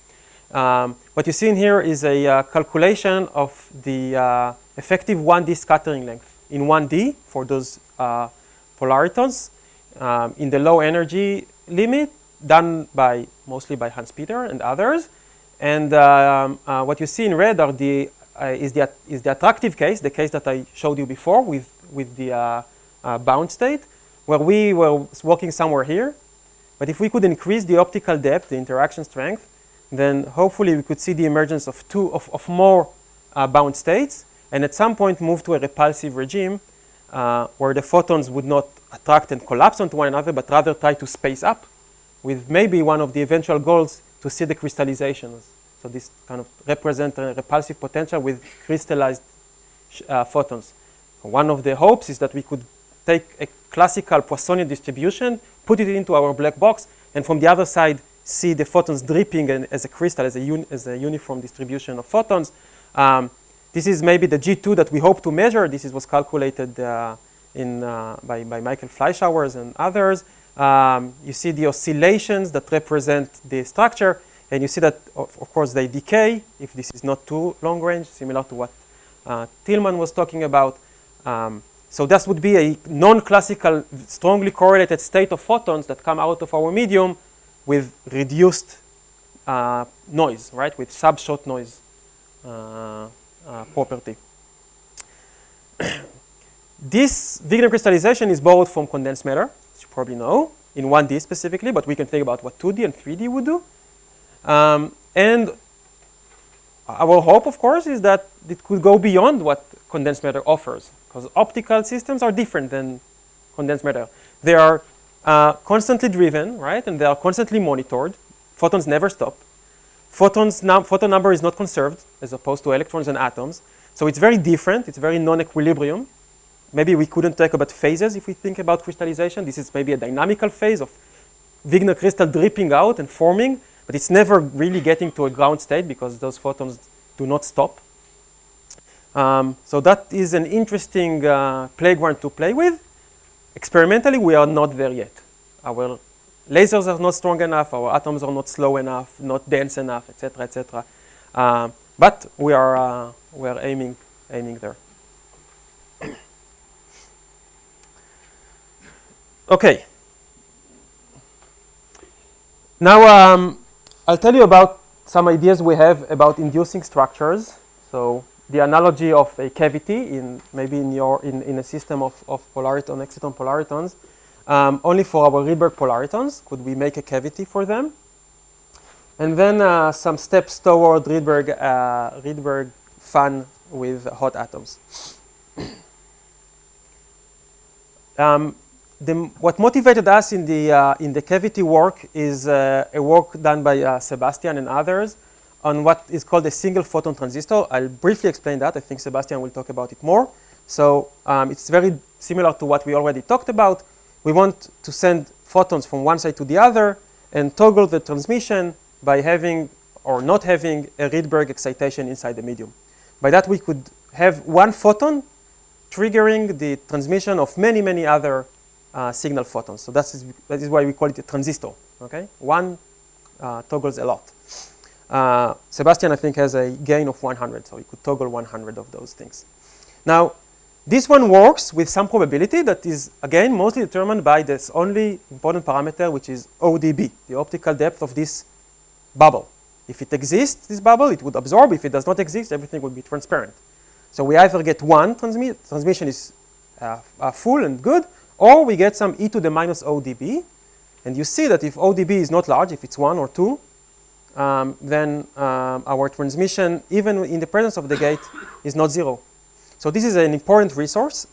What you see in here is a calculation of the effective 1D scattering length in 1D for those polaritons in the low energy limit, done mostly by Hans-Peter and others. And what you see in red are is the attractive case, the case that I showed you before with the bound state, where we were working somewhere here. But if we could increase the optical depth, the interaction strength, then hopefully we could see the emergence of more bound states, and at some point move to a repulsive regime where the photons would not attract and collapse onto one another, but rather try to space up, with maybe one of the eventual goals to see the crystallizations. So this kind of represents a repulsive potential with crystallized photons. One of the hopes is that we could take a classical Poissonian distribution, put it into our black box, and from the other side see the photons dripping and as a crystal, as a uniform distribution of photons. This is maybe the G2 that we hope to measure. This was calculated by Michael Fleischhauer and others. You see the oscillations that represent the structure, and you see that, of course, they decay if this is not too long range, similar to what Tillman was talking about. So this would be a non-classical, strongly correlated state of photons that come out of our medium with reduced noise, right, with subshot noise property. This Wigner crystallization is borrowed from condensed matter, as you probably know, in 1D specifically, but we can think about what 2D and 3D would do. And our hope, of course, is that it could go beyond what condensed matter offers, because optical systems are different than condensed matter. They are constantly driven, right, and they are constantly monitored. Photons never stop. Photon number is not conserved, as opposed to electrons and atoms. So it's very different. It's very non-equilibrium. Maybe we couldn't talk about phases if we think about crystallization. This is maybe a dynamical phase of Wigner crystal dripping out and forming, but it's never really getting to a ground state because those photons do not stop. So that is an interesting playground to play with. Experimentally, we are not there yet. Our lasers are not strong enough, our atoms are not slow enough, not dense enough, etc., etc. But we are aiming there. Okay. Now I'll tell you about some ideas we have about inducing structures. So the analogy of a cavity in a system of polariton, exciton polaritons, only for our Rydberg polaritons, could we make a cavity for them? And then some steps toward Rydberg fun with hot atoms. What motivated us in the cavity work is a work done by Sebastian and others on what is called a single photon transistor. I'll briefly explain that. I think Sebastian will talk about it more. So it's very similar to what we already talked about. We want to send photons from one side to the other and toggle the transmission by having or not having a Rydberg excitation inside the medium. By that, we could have one photon triggering the transmission of many, many other signal photons. So that is why we call it a transistor. Okay, one toggles a lot. Sebastian, I think, has a gain of 100, so he could toggle 100 of those things. Now, this one works with some probability that is, again, mostly determined by this only important parameter, which is ODB, the optical depth of this bubble. If it exists, this bubble, it would absorb. If it does not exist, everything would be transparent. So we either get one transmission is full and good, or we get some e to the minus ODB. And you see that if ODB is not large, if it's 1 or 2, then our transmission, even in the presence of the gate, is not 0. So this is an important resource.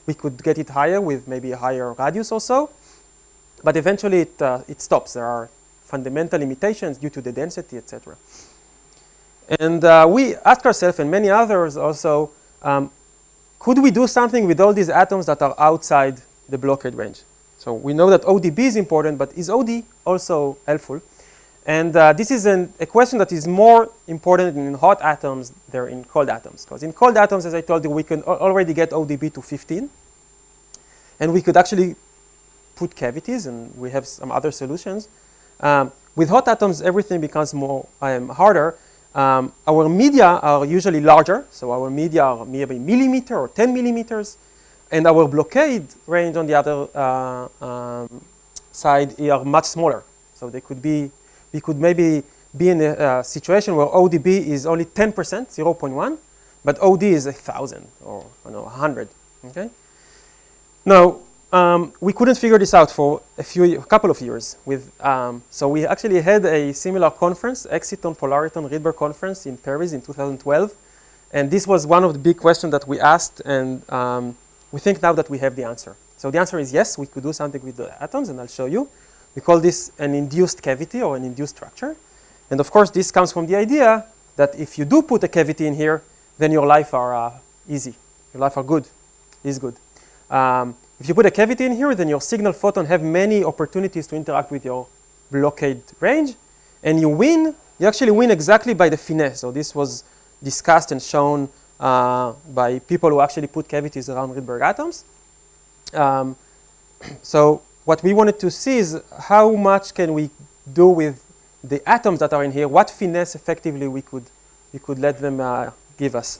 We could get it higher with maybe a higher radius or so. But eventually it stops. There are fundamental limitations due to the density, etc. And we ask ourselves, and many others also, could we do something with all these atoms that are outside the blockade range? So we know that ODB is important, but is OD also helpful? And this is a question that is more important in hot atoms than in cold atoms. Because in cold atoms, as I told you, we can already get ODB to 15. And we could actually put cavities, and we have some other solutions. With hot atoms, everything becomes more harder. Our media are usually larger. So our media are maybe millimeter or 10 millimeters. And our blockade range on the other side are much smaller. So they could be, we could maybe be in a situation where ODB is only 10%, 0.1, but OD is 1,000 or 100. Okay. Now we couldn't figure this out for a couple of years. So we actually had a similar conference, Exciton Polariton Rydberg conference in Paris in 2012, and this was one of the big questions that we asked, and we think now that we have the answer. So the answer is yes, we could do something with the atoms, and I'll show you. We call this an induced cavity or an induced structure. And of course, this comes from the idea that if you do put a cavity in here, then your life are easy. Your life are good, is good. If you put a cavity in here, then your signal photon have many opportunities to interact with your blockade range, and you win. You actually win exactly by the finesse. So this was discussed and shown by people who actually put cavities around Rydberg atoms. So what we wanted to see is how much can we do with the atoms that are in here, what finesse effectively we could let them give us.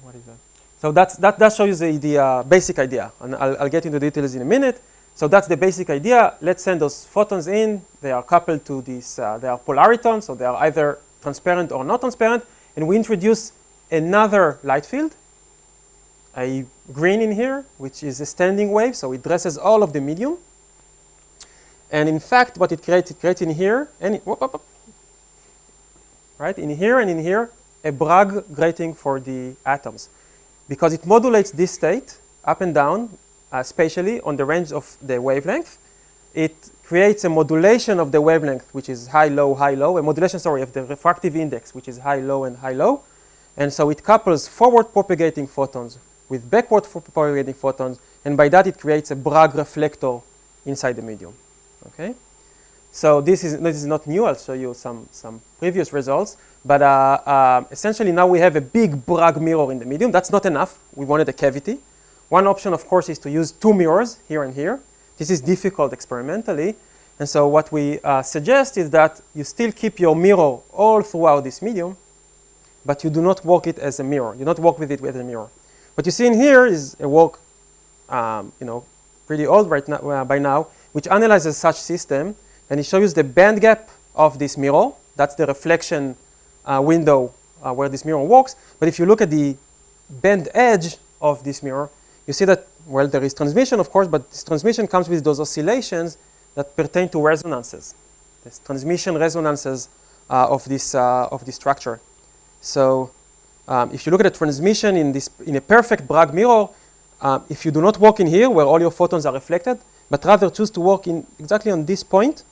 What is that? So that shows you the basic idea, and I'll get into details in a minute. So that's the basic idea. Let's send those photons in. They are coupled to these, they are polaritons, so they are either transparent or not transparent. And we introduce another light field, a green in here, which is a standing wave, so it dresses all of the medium. And in fact, what it creates in here, right, in here and in here, a Bragg grating for the atoms. Because it modulates this state up and down spatially on the range of the wavelength. It creates a modulation of the wavelength, which is high, low, a modulation, sorry, of the refractive index, which is high, low, and high, low. And so it couples forward propagating photons with backward propagating photons, and by that it creates a Bragg reflector inside the medium. Okay? So this is not new. I'll show you some previous results. But essentially now we have a big Bragg mirror in the medium. That's not enough. We wanted a cavity. One option, of course, is to use two mirrors here and here. This is difficult experimentally. And so what we suggest is that you still keep your mirror all throughout this medium, but you do not work it as a mirror. You don't work with it with a mirror. What you see in here is a work, pretty old right now, by now, which analyzes such system, and it shows the band gap of this mirror. That's the reflection window where this mirror works. But if you look at the band edge of this mirror, you see that, well, there is transmission, of course, but this transmission comes with those oscillations that pertain to resonances. There's transmission resonances of this structure. So if you look at the transmission in a perfect Bragg mirror, if you do not work in here where all your photons are reflected, but rather choose to work in exactly on this point,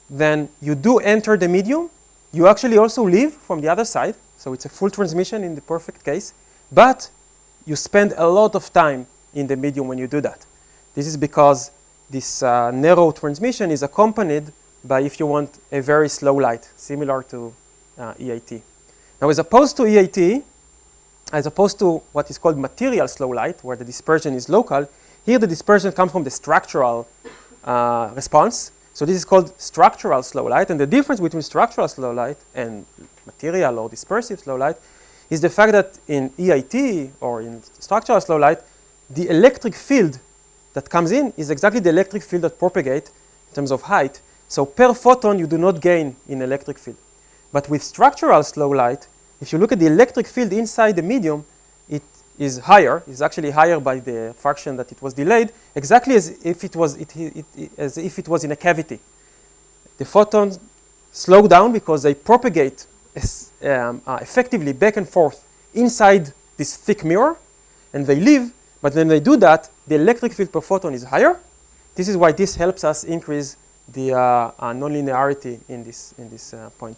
then you do enter the medium. You actually also leave from the other side. So it's a full transmission in the perfect case. But you spend a lot of time in the medium when you do that. This is because this narrow transmission is accompanied by, if you want, a very slow light, similar to EIT. Now, as opposed to EIT, as opposed to what is called material slow light, where the dispersion is local, here the dispersion comes from the structural response. So this is called structural slow light. And the difference between structural slow light and material or dispersive slow light is the fact that in EIT or in structural slow light, the electric field that comes in is exactly the electric field that propagates in terms of height. So per photon, you do not gain in electric field. But with structural slow light, if you look at the electric field inside the medium, it is higher. It's actually higher by the fraction that it was delayed, exactly as if it was in a cavity. The photons slow down because they propagate effectively back and forth inside this thick mirror, and they leave. But when they do that, the electric field per photon is higher. This is why this helps us increase the nonlinearity in this point.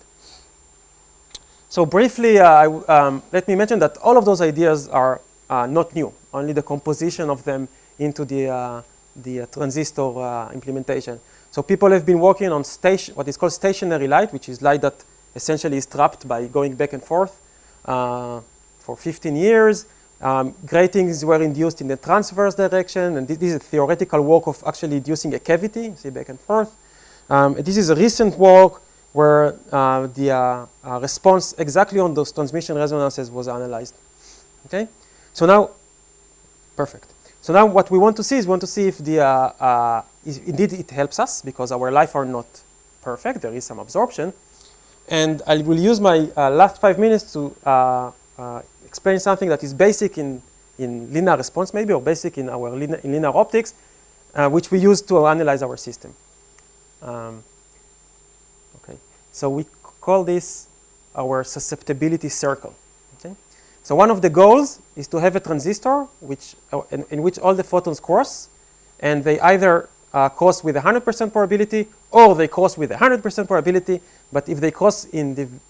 So briefly, let me mention that all of those ideas are not new. Only the composition of them into the transistor implementation. So people have been working on what is called stationary light, which is light that essentially is trapped by going back and forth for 15 years. Gratings were induced in the transverse direction, and this is a theoretical work of actually inducing a cavity, see, back and forth. This is a recent work where the response exactly on those transmission resonances was analyzed. Okay, so now, perfect. So now what we want to see is if indeed it helps us, because our life are not perfect. There is some absorption. And I will use my last 5 minutes to explain something that is basic in linear response maybe, or basic in our linear optics, which we use to analyze our system. Okay, so we call this our susceptibility circle. Okay, so one of the goals is to have a transistor in which all the photons cross, and they either cross with 100% probability or they cross with 100% probability. But if they cross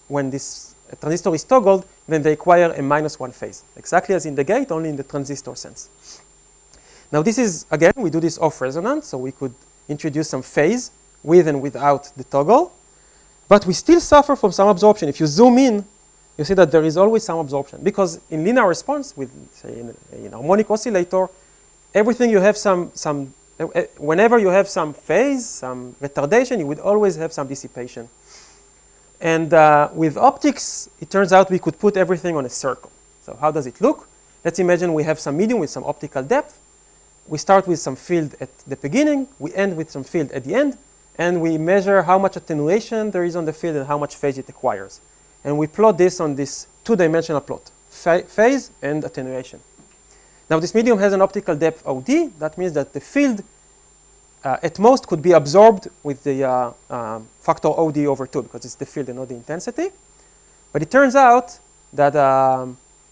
when this transistor is toggled, then they acquire a -1 phase, exactly as in the gate, only in the transistor sense. Now this is, again, we do this off resonance, so we could introduce some phase with and without the toggle. But we still suffer from some absorption. If you zoom in, you see that there is always some absorption. Because in linear response, with, say, in harmonic oscillator, everything you have whenever you have some phase, some retardation, you would always have some dissipation. And with optics, it turns out we could put everything on a circle. So how does it look? Let's imagine we have some medium with some optical depth. We start with some field at the beginning. We end with some field at the end. And we measure how much attenuation there is on the field and how much phase it acquires. And we plot this on this two-dimensional plot, phase and attenuation. Now, this medium has an optical depth OD. That means that the field, at most, could be absorbed with the factor OD over 2, because it's the field and not the intensity. But it turns out that,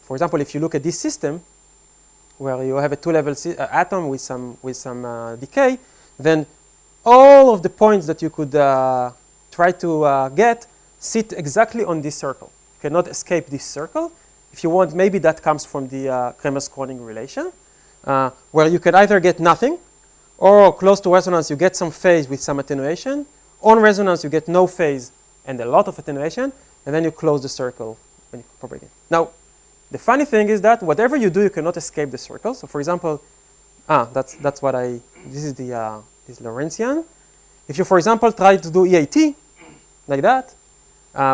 for example, if you look at this system, where you have a two-level atom with some decay, then all of the points that you could try to get sit exactly on this circle. You cannot escape this circle. If you want, maybe that comes from the Kramer-Skroning relation, where you can either get nothing, or close to resonance, you get some phase with some attenuation. On resonance, you get no phase and a lot of attenuation, and then you close the circle when you propagate. Now, the funny thing is that whatever you do, you cannot escape the circle. So, for example, that's what this is this Lorentzian. If you, for example, try to do EIT like that,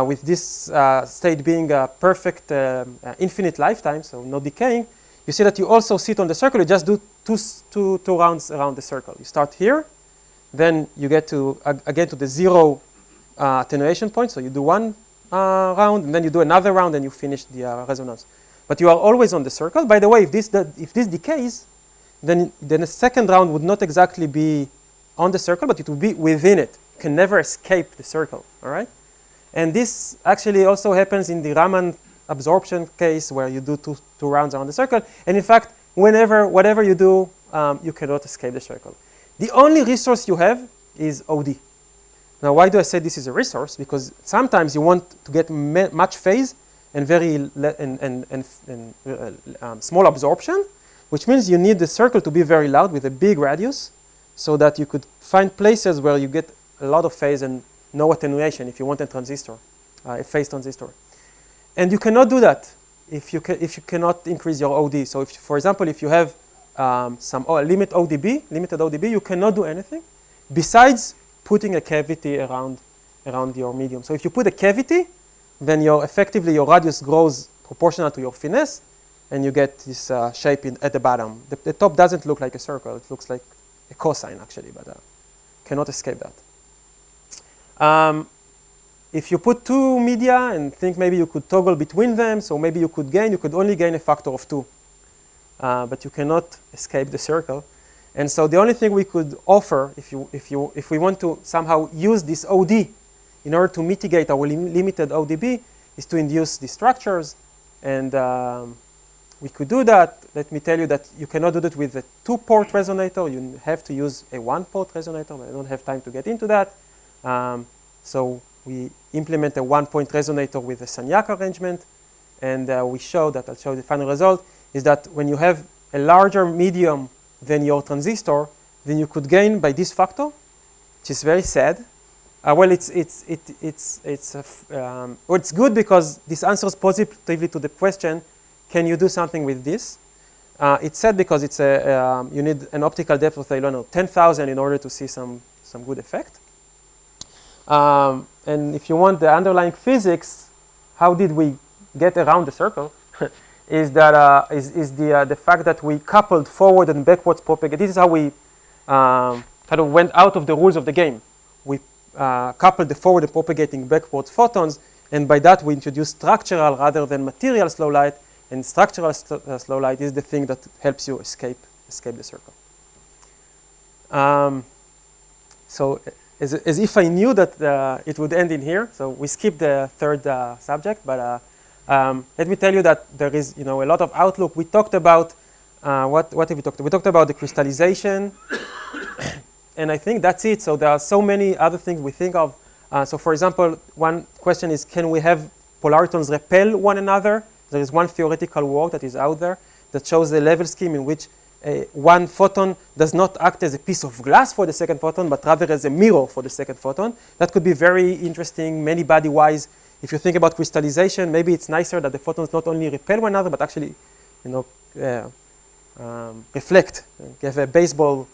with this state being a perfect infinite lifetime, so no decaying, you see that you also sit on the circle. You just do two rounds around the circle. You start here, then you get to again to the zero attenuation point. So you do one round, and then you do another round, and you finish the resonance. But you are always on the circle. By the way, if this decays, then the second round would not exactly be on the circle, but it would be within it. You can never escape the circle. All right. And this actually also happens in the Raman absorption case, where you do two rounds around the circle. And in fact, whatever you do, you cannot escape the circle. The only resource you have is OD. Now, why do I say this is a resource? Because sometimes you want to get much phase and very small absorption, which means you need the circle to be very loud with a big radius, so that you could find places where you get a lot of phase and no attenuation if you want a transistor, a phase transistor. And you cannot do that if you cannot increase your OD. So, for example, if you have some limited ODB, you cannot do anything besides putting a cavity around your medium. So if you put a cavity, then effectively your radius grows proportional to your finesse, and you get this shape at the bottom. The top doesn't look like a circle. It looks like a cosine, actually, but cannot escape that. If you put two media and think maybe you could toggle between them, so maybe you could only gain a factor of 2. But you cannot escape the circle. And so the only thing we could offer, if we want to somehow use this OD in order to mitigate our limited ODB, is to induce these structures. And we could do that. Let me tell you that you cannot do that with a 2-port resonator. You have to use a 1-port resonator. I don't have time to get into that. So we implement a 1-point resonator with a Sagnac arrangement. And we show that, I'll show you the final result, is that when you have a larger medium than your transistor, then you could gain by this factor, which is very sad. Well, it's good because this answers positively to the question, can you do something with this? It's sad because it's you need an optical depth of, I don't know, 10,000 in order to see some good effect. And if you want the underlying physics, how did we get around the circle? is the fact that we coupled forward and backwards propagate. This is how we kind of went out of the rules of the game. We coupled the forward and propagating backwards photons, and by that we introduced structural rather than material slow light. And structural slow light is the thing that helps you escape the circle. So as if I knew that it would end in here, so we skipped the third subject, but let me tell you that there is, a lot of outlook. We talked about what have we talked about? We talked about the crystallization, and I think that's it. So there are so many other things we think of. So for example, one question is, can we have polaritons repel one another? There is one theoretical work that is out there that shows the level scheme in which one photon does not act as a piece of glass for the second photon, but rather as a mirror for the second photon. That could be very interesting, many-body-wise. If you think about crystallization, maybe it's nicer that the photons not only repel one another, but actually, reflect, give a baseball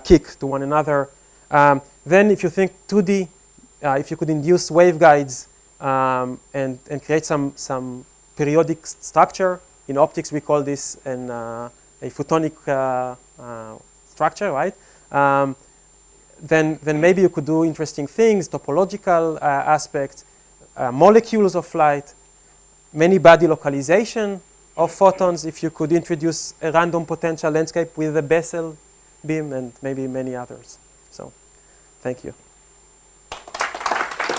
kick to one another. Then if you think 2D, if you could induce waveguides and create some periodic structure, in optics we call this a photonic structure, right? Then maybe you could do interesting things, topological aspects, molecules of light, many-body localization of photons, if you could introduce a random potential landscape with a Bessel beam, and maybe many others. So, thank you.